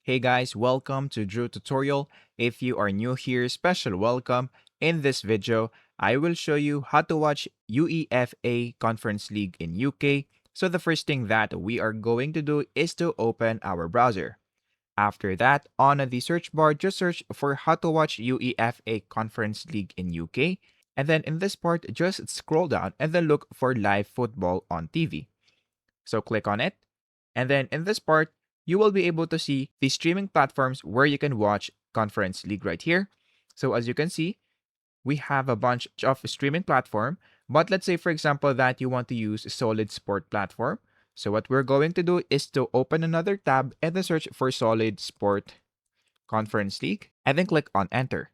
Hey guys, welcome to Drew Tutorial. If you are new here, special welcome. In this video, I will show you how to watch UEFA Conference League in UK. So the first thing that we are going to do is to open our browser. After that, on the search bar, just search for how to watch UEFA Conference League in UK. And then in this part, just scroll down and then look for live football on TV. So click on it. And then in this part, you will be able to see the streaming platforms where you can watch Conference League right here. So as you can see, we have a bunch of streaming platform. But let's say, for example, that you want to use a Solid Sport platform. So what we're going to do is to open another tab and then search for Solid Sport Conference League and then click on Enter.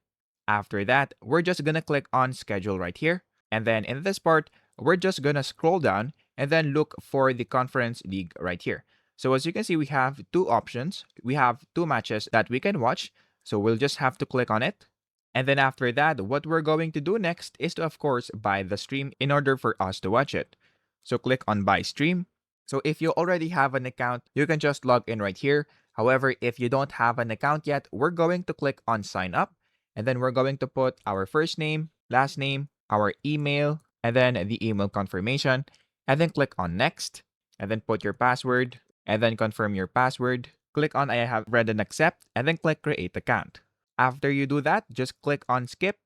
After that, we're just going to click on Schedule right here. And then in this part, we're just going to scroll down and then look for the Conference League right here. So as you can see, we have two options. We have two matches that we can watch. So we'll just have to click on it. And then after that, what we're going to do next is to, of course, buy the stream in order for us to watch it. So click on Buy Stream. So if you already have an account, you can just log in right here. However, if you don't have an account yet, we're going to click on Sign Up. And then we're going to put our first name, last name, our email, and then the email confirmation. And then click on Next. And then put your password. And then confirm your password. Click on I have read and accept. And then click Create Account. After you do that, just click on Skip.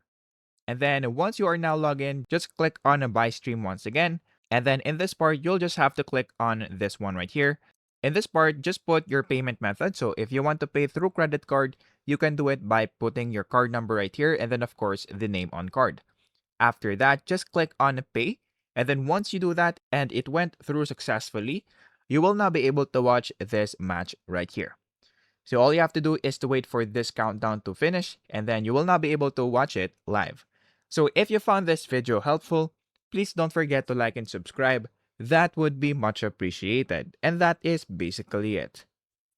And then once you are now logged in, just click on Buy Stream once again. And then in this part, you'll just have to click on this one right here. In this part, just put your payment method. So if you want to pay through credit card, you can do it by putting your card number right here and then of course the name on card. After that, just click on Pay. And then once you do that and it went through successfully, you will now be able to watch this match right here. So all you have to do is to wait for this countdown to finish and then you will now be able to watch it live. So if you found this video helpful, please don't forget to like and subscribe. That would be much appreciated. And that is basically it.